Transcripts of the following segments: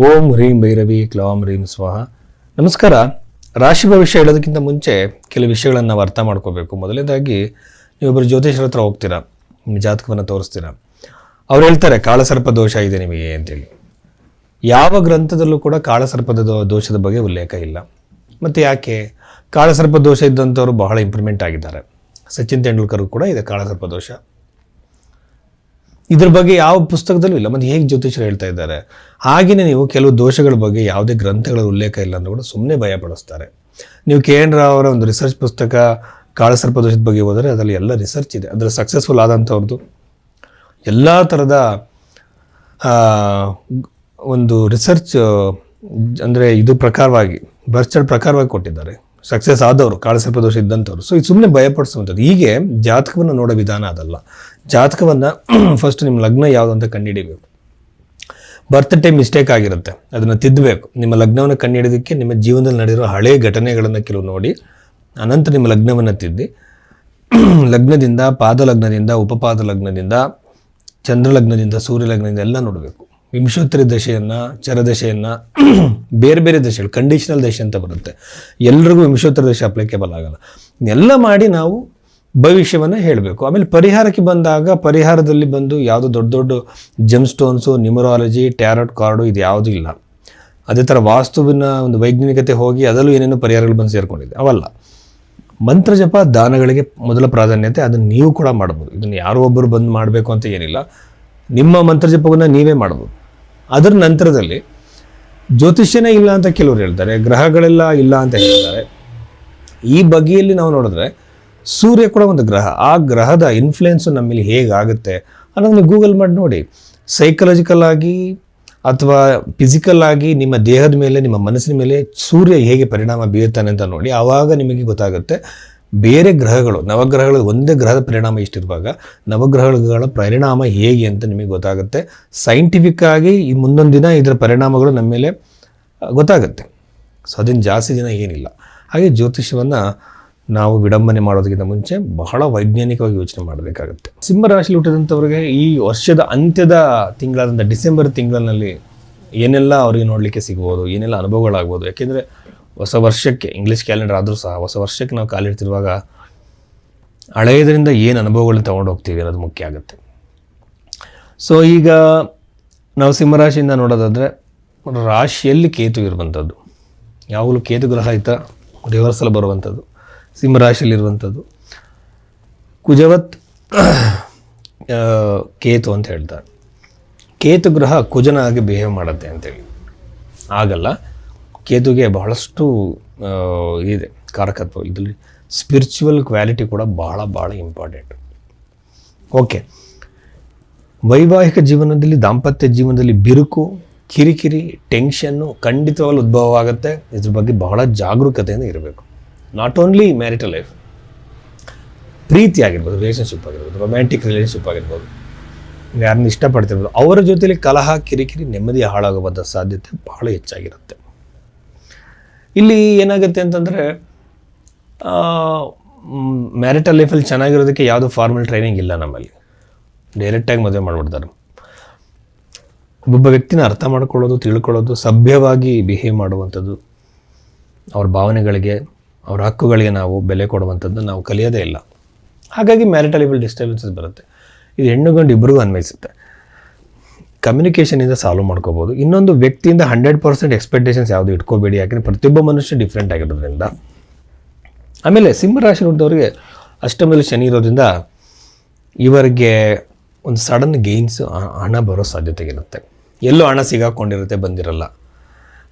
ಓಂ ಹ್ರೀಂ ಭೈರವಿ ಕ್ಲೌಂ ಹ್ರೀಂ ಸ್ವಾಹ. ನಮಸ್ಕಾರ. ರಾಶಿ ಭವಿಷ್ಯ ಹೇಳೋದಕ್ಕಿಂತ ಮುಂಚೆ ಕೆಲವು ವಿಷಯಗಳನ್ನು ನಾವು ಅರ್ಥ ಮಾಡ್ಕೋಬೇಕು. ಮೊದಲನೇದಾಗಿ ನೀವೊಬ್ಬರು ಜ್ಯೋತಿಷರ ಹತ್ರ ಹೋಗ್ತೀರಾ, ನಿಮ್ಮ ಜಾತಕವನ್ನು ತೋರಿಸ್ತೀರಾ. ಅವ್ರು ಹೇಳ್ತಾರೆ ಕಾಳಸರ್ಪ ದೋಷ ಇದೆ ನಿಮಗೆ ಅಂತೇಳಿ. ಯಾವ ಗ್ರಂಥದಲ್ಲೂ ಕೂಡ ಕಾಳಸರ್ಪದ ದೋಷದ ಬಗ್ಗೆ ಉಲ್ಲೇಖ ಇಲ್ಲ. ಮತ್ತು ಯಾಕೆ? ಕಾಳಸರ್ಪ ದೋಷ ಇದ್ದಂಥವ್ರು ಬಹಳ ಇಂಪ್ರೂವ್ಮೆಂಟ್ ಆಗಿದ್ದಾರೆ. ಸಚಿನ್ ತೆಂಡೂಲ್ಕರ್ ಕೂಡ ಇದೆ ಕಾಳಸರ್ಪ ದೋಷ. ಇದ್ರ ಬಗ್ಗೆ ಯಾವ ಪುಸ್ತಕದಲ್ಲೂ ಇಲ್ಲ. ಮತ್ತು ಹೇಗೆ ಜ್ಯೋತಿಷರು ಹೇಳ್ತಾ ಇದ್ದಾರೆ? ಹಾಗೆಯೇ ನೀವು ಕೆಲವು ದೋಷಗಳ ಬಗ್ಗೆ ಯಾವುದೇ ಗ್ರಂಥಗಳ ಉಲ್ಲೇಖ ಇಲ್ಲ ಅಂತ ಕೂಡ ಸುಮ್ಮನೆ ಭಯಪಡಿಸ್ತಾರೆ. ನೀವು KN ರಾವ್ ಅವರ ಒಂದು ರಿಸರ್ಚ್ ಪುಸ್ತಕ ಕಾಳಸರ್ಪ ದೋಷದ ಬಗ್ಗೆ ಹೋದರೆ ಅದರಲ್ಲಿ ಎಲ್ಲ ರಿಸರ್ಚ್ ಇದೆ. ಅದರ ಸಕ್ಸಸ್ಫುಲ್ ಆದಂಥವ್ರದ್ದು ಎಲ್ಲ ಥರದ ಒಂದು ರಿಸರ್ಚ್ ಅಂದರೆ ಇದು ಪ್ರಕಾರವಾಗಿ ಬರ್ಚರ್ಡ್ ಪ್ರಕಾರವಾಗಿ ಕೊಟ್ಟಿದ್ದಾರೆ. ಸಕ್ಸಸ್ ಆದವರು ಕಾಳಸರ್ಪ ದೋಷ ಇದ್ದಂಥವ್ರು. ಸೊ ಇದು ಸುಮ್ಮನೆ ಭಯಪಡಿಸುವಂಥದ್ದು. ಹೀಗೆ ಜಾತಕವನ್ನು ನೋಡೋ ವಿಧಾನ ಅದಲ್ಲ. ಜಾತಕವನ್ನು ಫಸ್ಟ್ ನಿಮ್ಮ ಲಗ್ನ ಯಾವುದು ಅಂತ ಕಂಡುಹಿಡಿಬೇಕು. ಬರ್ತ್ ಟೈಮ್ ಮಿಸ್ಟೇಕ್ ಆಗಿರುತ್ತೆ, ಅದನ್ನು ತಿದ್ದಬೇಕು. ನಿಮ್ಮ ಲಗ್ನವನ್ನು ಕಂಡುಹಿಡಿಯೋದಕ್ಕೆ ನಿಮ್ಮ ಜೀವನದಲ್ಲಿ ನಡೆದಿರೋ ಹಳೆಯ ಘಟನೆಗಳನ್ನು ಕೆಲವು ನೋಡಿ ಅನಂತರ ನಿಮ್ಮ ಲಗ್ನವನ್ನು ತಿದ್ದಿ ಲಗ್ನದಿಂದ ಪಾದ ಲಗ್ನದಿಂದ ಉಪಪಾದ ಲಗ್ನದಿಂದ ಚಂದ್ರ ಲಗ್ನದಿಂದ ಸೂರ್ಯ ಲಗ್ನದಿಂದ ಎಲ್ಲ ನೋಡಬೇಕು. ವಿಂಶೋತ್ತರಿ ದಶೆಯನ್ನು ಚರದಶೆಯನ್ನು ಬೇರೆ ಬೇರೆ ದಶೆಗಳು ಕಂಡೀಷನಲ್ ದಶೆ ಅಂತ ಬರುತ್ತೆ. ಎಲ್ರಿಗೂ ವಿಂಶೋತ್ತರಿ ದಶೆ ಅಪ್ಲಿಕೇಬಲ್ ಆಗಲ್ಲ. ಎಲ್ಲ ಮಾಡಿ ನಾವು ಭವಿಷ್ಯವನ್ನು ಹೇಳಬೇಕು. ಆಮೇಲೆ ಪರಿಹಾರಕ್ಕೆ ಬಂದಾಗ ಪರಿಹಾರದಲ್ಲಿ ಬಂದು ಯಾವುದೋ ದೊಡ್ಡ ದೊಡ್ಡ GeM stones, numerology, tarot card ಇದು ಯಾವುದೂ ಇಲ್ಲ. ಅದೇ ಥರ ವಾಸ್ತುವಿನ ಒಂದು ವೈಜ್ಞಾನಿಕತೆ ಹೋಗಿ ಅದರಲ್ಲೂ ಏನೇನೋ ಪರಿಹಾರಗಳು ಬಂದು ಸೇರಿಕೊಂಡಿದೆ, ಅವಲ್ಲ. ಮಂತ್ರ ಜಪ ದಾನಗಳಿಗೆ ಮೊದಲ ಪ್ರಾಧಾನ್ಯತೆ. ಅದನ್ನು ನೀವು ಕೂಡ ಮಾಡ್ಬೋದು. ಇದನ್ನು ಯಾರೋ ಒಬ್ಬರು ಬಂದು ಮಾಡಬೇಕು ಅಂತ ಏನಿಲ್ಲ. ನಿಮ್ಮ ಮಂತ್ರ ಜಪವನ್ನು ನೀವೇ ಮಾಡ್ಬೋದು. ಅದರ ನಂತರದಲ್ಲಿ ಜ್ಯೋತಿಷ್ಯನೇ ಇಲ್ಲ ಅಂತ ಕೆಲವರು ಹೇಳ್ತಾರೆ, ಗ್ರಹಗಳೆಲ್ಲ ಇಲ್ಲ ಅಂತ ಹೇಳ್ತಾರೆ. ಈ ಬಗೆಯಲ್ಲಿ ನಾವು ನೋಡಿದ್ರೆ ಸೂರ್ಯ ಕೂಡ ಒಂದು ಗ್ರಹ. ಆ ಗ್ರಹದ ಇನ್ಫ್ಲುಯೆನ್ಸು ನಮ್ಮಲ್ಲಿ ಹೇಗಾಗುತ್ತೆ ಅನ್ನೋದನ್ನು ಗೂಗಲ್ ಮಾಡಿ ನೋಡಿ. ಸೈಕಲಾಜಿಕಲ್ ಆಗಿ ಅಥವಾ ಫಿಸಿಕಲ್ ಆಗಿ ನಿಮ್ಮ ದೇಹದ ಮೇಲೆ, ನಿಮ್ಮ ಮನಸ್ಸಿನ ಮೇಲೆ ಸೂರ್ಯ ಹೇಗೆ ಪರಿಣಾಮ ಬೀರ್ತಾನೆ ಅಂತ ನೋಡಿ. ಆವಾಗ ನಿಮಗೆ ಗೊತ್ತಾಗುತ್ತೆ ಬೇರೆ ಗ್ರಹಗಳು, ನವಗ್ರಹಗಳು ಒಂದೇ ಗ್ರಹದ ಪರಿಣಾಮ ಇಷ್ಟಿರುವಾಗ ನವಗ್ರಹಗಳ ಪರಿಣಾಮ ಹೇಗೆ ಅಂತ ನಿಮಗೆ ಗೊತ್ತಾಗುತ್ತೆ. ಸೈಂಟಿಫಿಕ್ ಆಗಿ ಈ ಮುಂದೊಂದು ದಿನ ಇದರ ಪರಿಣಾಮಗಳು ನಮ್ಮ ಮೇಲೆ ಗೊತ್ತಾಗುತ್ತೆ. ಸೊ ಅದನ್ನು ಜಾಸ್ತಿ ದಿನ ಏನಿಲ್ಲ. ಹಾಗೆ ಜ್ಯೋತಿಷ್ಯವನ್ನು ನಾವು ವಿಡಂಬನೆ ಮಾಡೋದಕ್ಕಿಂತ ಮುಂಚೆ ಬಹಳ ವೈಜ್ಞಾನಿಕವಾಗಿ ಯೋಚನೆ ಮಾಡಬೇಕಾಗುತ್ತೆ. ಸಿಂಹರಾಶಿಯಲ್ಲಿ ಹುಟ್ಟಿದಂಥವ್ರಿಗೆ ಈ ವರ್ಷದ ಅಂತ್ಯದ ತಿಂಗಳಾದಂಥ ಡಿಸೆಂಬರ್ ತಿಂಗಳಿನಲ್ಲಿ ಏನೆಲ್ಲ ಅವರಿಗೆ ನೋಡಲಿಕ್ಕೆ ಸಿಗ್ಬೋದು, ಏನೆಲ್ಲ ಅನುಭವಗಳಾಗ್ಬೋದು. ಯಾಕೆಂದರೆ ಹೊಸ ವರ್ಷಕ್ಕೆ ಇಂಗ್ಲೀಷ್ ಕ್ಯಾಲೆಂಡರ್ ಆದರೂ ಸಹ ಹೊಸ ವರ್ಷಕ್ಕೆ ನಾವು ಕಾಲಿಡ್ತಿರುವಾಗ ಹಳೆಯದರಿಂದ ಏನು ಅನುಭವಗಳನ್ನ ತೊಗೊಂಡು ಹೋಗ್ತೀವಿ ಅನ್ನೋದು ಮುಖ್ಯ ಆಗುತ್ತೆ. ಸೊ ಈಗ ನಾವು ಸಿಂಹರಾಶಿಯಿಂದ ನೋಡೋದಾದರೆ ರಾಶಿಯಲ್ಲಿ ಕೇತು ಇರುವಂಥದ್ದು, ಯಾವಾಗಲೂ ಕೇತು ಗ್ರಹ ಆಯಿತಾ ರಿವರ್ಸಲ್ ಬರುವಂಥದ್ದು ಸಿಂಹರಾಶಿಯಲ್ಲಿರುವಂಥದ್ದು. ಕುಜವತ್ ಕೇತು ಅಂತ ಹೇಳ್ತಾರೆ. ಕೇತು ಗ್ರಹ ಕುಜನಾಗಿ ಬಿಹೇವ್ ಮಾಡುತ್ತೆ ಅಂತೇಳಿ ಆಗಲ್ಲ. ಕೇತುಗೆ ಬಹಳಷ್ಟು ಇದೆ ಕಾರಕತ್ವ. ಇದರಲ್ಲಿ ಸ್ಪಿರಿಚುವಲ್ ಕ್ವಾಲಿಟಿ ಕೂಡ ಭಾಳ ಇಂಪಾರ್ಟೆಂಟ್. ಓಕೆ, ವೈವಾಹಿಕ ಜೀವನದಲ್ಲಿ, ದಾಂಪತ್ಯ ಜೀವನದಲ್ಲಿ ಬಿರುಕು, ಕಿರಿಕಿರಿ, ಟೆನ್ಷನ್ನು ಖಂಡಿತವಾಗಲೂ ಉದ್ಭವವಾಗುತ್ತೆ. ಇದ್ರ ಬಗ್ಗೆ ಬಹಳ ಜಾಗರೂಕತೆಯಿಂದ ಇರಬೇಕು. ನಾಟ್ ಓನ್ಲಿ ಮ್ಯಾರಿಟಲ್ ಲೈಫ್, ಪ್ರೀತಿ ಆಗಿರ್ಬೋದು, ರಿಲೇಷನ್ಶಿಪ್ ಆಗಿರ್ಬೋದು, ರೊಮ್ಯಾಂಟಿಕ್ ರಿಲೇಷನ್ಶಿಪ್ ಆಗಿರ್ಬೋದು, ಯಾರನ್ನ ಇಷ್ಟಪಡ್ತಿರ್ಬೋದು, ಅವರ ಜೊತೆಲಿ ಕಲಹ, ಕಿರಿಕಿರಿ, ನೆಮ್ಮದಿ ಹಾಳಾಗುವಂಥ ಸಾಧ್ಯತೆ ಬಹಳ ಹೆಚ್ಚಾಗಿರುತ್ತೆ. ಇಲ್ಲಿ ಏನಾಗುತ್ತೆ ಅಂತಂದರೆ ಮ್ಯಾರಿಟಲ್ ಲೈಫಲ್ಲಿ ಚೆನ್ನಾಗಿರೋದಕ್ಕೆ ಯಾವುದೋ ಫಾರ್ಮಲ್ ಟ್ರೈನಿಂಗ್ ಇಲ್ಲ ನಮ್ಮಲ್ಲಿ. ಡೈರೆಕ್ಟಾಗಿ ಮದುವೆ ಮಾಡಿಬಿಡ್ತಾರೆ. ಒಬ್ಬೊಬ್ಬ ವ್ಯಕ್ತಿನ ಅರ್ಥ ಮಾಡ್ಕೊಳ್ಳೋದು, ತಿಳ್ಕೊಳ್ಳೋದು, ಸಭ್ಯವಾಗಿ ಬಿಹೇವ್ ಮಾಡುವಂಥದ್ದು, ಅವ್ರ ಭಾವನೆಗಳಿಗೆ, ಅವ್ರ ಹಕ್ಕುಗಳಿಗೆ ನಾವು ಬೆಲೆ ಕೊಡುವಂಥದ್ದು ನಾವು ಕಲಿಯೋದೇ ಇಲ್ಲ. ಹಾಗಾಗಿ ಮ್ಯಾರಿಟಲ್ ಲೈಫಲ್ಲಿ ಡಿಸ್ಟರ್ಬೆನ್ಸಸ್ ಬರುತ್ತೆ. ಇದು ಹೆಣ್ಣು ಗಂಡು ಇಬ್ಬರಿಗೂ ಅನ್ವಯಿಸುತ್ತೆ. ಕಮ್ಯುನಿಕೇಷನಿಂದ ಸಾಲ್ವ್ ಮಾಡ್ಕೋಬೋದು. ಇನ್ನೊಂದು ವ್ಯಕ್ತಿಯಿಂದ 100% ಎಕ್ಸ್ಪೆಕ್ಟೇಷನ್ಸ್ ಯಾವುದು ಇಟ್ಕೋಬೇಡಿ. ಯಾಕೆಂದರೆ ಪ್ರತಿಯೊಬ್ಬ ಮನುಷ್ಯ ಡಿಫ್ರೆಂಟ್ ಆಗಿರೋದ್ರಿಂದ. ಆಮೇಲೆ ಸಿಂಹರಾಶಿ ಹುಟ್ಟಿದವರಿಗೆ ಅಷ್ಟಮದಲ್ಲಿ ಶನಿ ಇರೋದ್ರಿಂದ ಇವರಿಗೆ ಒಂದು ಸಡನ್ ಗೇನ್ಸ್, ಹಣ ಬರೋ ಸಾಧ್ಯತೆ ಇರುತ್ತೆ. ಎಲ್ಲೋ ಹಣ ಸಿಗಾಕೊಂಡಿರುತ್ತೆ, ಬಂದಿರಲ್ಲ.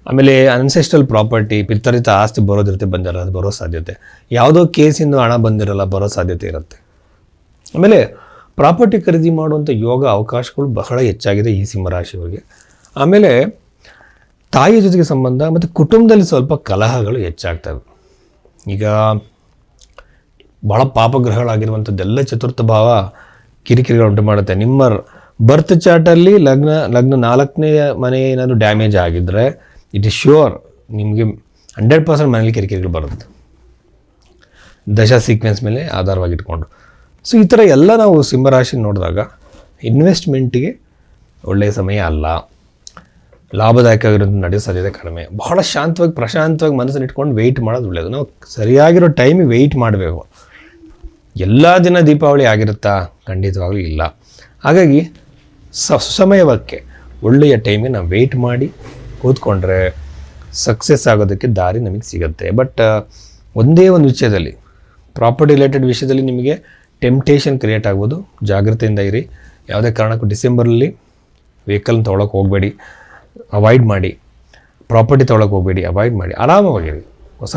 ಆಮೇಲೆ ಅನ್ಸೆಸ್ಟ್ರಲ್ ಪ್ರಾಪರ್ಟಿ, ಪಿತ್ತರಿತ ಆಸ್ತಿ ಬರೋದಿರುತ್ತೆ, ಬಂದಿರಲ್ಲ, ಅದು ಬರೋ ಸಾಧ್ಯತೆ. ಯಾವುದೋ ಕೇಸಿಂದ ಹಣ ಬಂದಿರಲ್ಲ, ಬರೋ ಸಾಧ್ಯತೆ ಇರುತ್ತೆ. ಆಮೇಲೆ ಪ್ರಾಪರ್ಟಿ ಖರೀದಿ ಮಾಡುವಂಥ ಯೋಗ ಅವಕಾಶಗಳು ಬಹಳ ಹೆಚ್ಚಾಗಿದೆ ಈ ಸಿಂಹರಾಶಿಯವರಿಗೆ. ಆಮೇಲೆ ತಾಯಿಯ ಜೊತೆಗೆ ಸಂಬಂಧ ಮತ್ತು ಕುಟುಂಬದಲ್ಲಿ ಸ್ವಲ್ಪ ಕಲಹಗಳು ಹೆಚ್ಚಾಗ್ತವೆ. ಈಗ ಭಾಳ ಪಾಪಗ್ರಹಗಳಾಗಿರುವಂಥದ್ದೆಲ್ಲ ಚತುರ್ಥ ಭಾವ ಕಿರಿಕಿರಿಗಳು ಉಂಟು ಮಾಡುತ್ತೆ. ನಿಮ್ಮ ಬರ್ತ್ ಚಾರ್ಟಲ್ಲಿ ಲಗ್ನ 4ನೇ ಮನೆ ಏನಾದರೂ ಡ್ಯಾಮೇಜ್ ಆಗಿದ್ದರೆ ಇಟ್ ಇಸ್ ಶ್ಯೂರ್ ನಿಮಗೆ 100% ಮನೇಲಿ ಕಿರಿಕಿರಿಗಳು ಬರುತ್ತೆ, ದಶಾ ಸೀಕ್ವೆನ್ಸ್ ಮೇಲೆ ಆಧಾರವಾಗಿಟ್ಕೊಂಡು. ಸೊ ಈ ಥರ ಎಲ್ಲ ನಾವು ಸಿಂಹರಾಶಿ ನೋಡಿದಾಗ ಇನ್ವೆಸ್ಟ್ಮೆಂಟಿಗೆ ಒಳ್ಳೆಯ ಸಮಯ ಅಲ್ಲ. ಲಾಭದಾಯಕವಾಗಿರೋದು ನಡೆಯೋ ಸಾಧ್ಯತೆ ಕಡಿಮೆ. ಬಹಳ ಶಾಂತವಾಗಿ ಪ್ರಶಾಂತವಾಗಿ ಮನಸ್ಸನ್ನು ಇಟ್ಕೊಂಡು ವೆಯ್ಟ್ ಮಾಡೋದು ಒಳ್ಳೆಯದು. ನಾವು ಸರಿಯಾಗಿರೋ ಟೈಮಿಗೆ ವೆಯ್ಟ್ ಮಾಡಬೇಕು. ಎಲ್ಲ ದಿನ ದೀಪಾವಳಿ ಆಗಿರುತ್ತಾ? ಖಂಡಿತವಾಗ್ಲೂ ಇಲ್ಲ. ಹಾಗಾಗಿ ಸುಸಮಯಕ್ಕೆ ಒಳ್ಳೆಯ ಟೈಮಿಗೆ ನಾವು ವೆಯ್ಟ್ ಮಾಡಿ ಕೂತ್ಕೊಂಡ್ರೆ ಸಕ್ಸಸ್ ಆಗೋದಕ್ಕೆ ದಾರಿ ನಮಗೆ ಸಿಗುತ್ತೆ. ಬಟ್ ಒಂದೇ ಒಂದು ವಿಷಯದಲ್ಲಿ, ಪ್ರಾಪರ್ಟಿ ರಿಲೇಟೆಡ್ ವಿಷಯದಲ್ಲಿ ನಿಮಗೆ ಟೆಂಪ್ಟೇಷನ್ ಕ್ರಿಯೇಟ್ ಆಗ್ಬೋದು. ಜಾಗ್ರತೆಯಿಂದ ಇರಿ. ಯಾವುದೇ ಕಾರಣಕ್ಕೂ ಡಿಸೆಂಬರಲ್ಲಿ ವೆಹಿಕಲ್ನ ತೊಗೊಳಕ್ಕೆ ಹೋಗಬೇಡಿ, ಅವಾಯ್ಡ್ ಮಾಡಿ. ಪ್ರಾಪರ್ಟಿ ತೊಗೊಳಕ್ಕೆ ಹೋಗಬೇಡಿ, ಅವಾಯ್ಡ್ ಮಾಡಿ. ಆರಾಮವಾಗಿರಿ. ಹೊಸ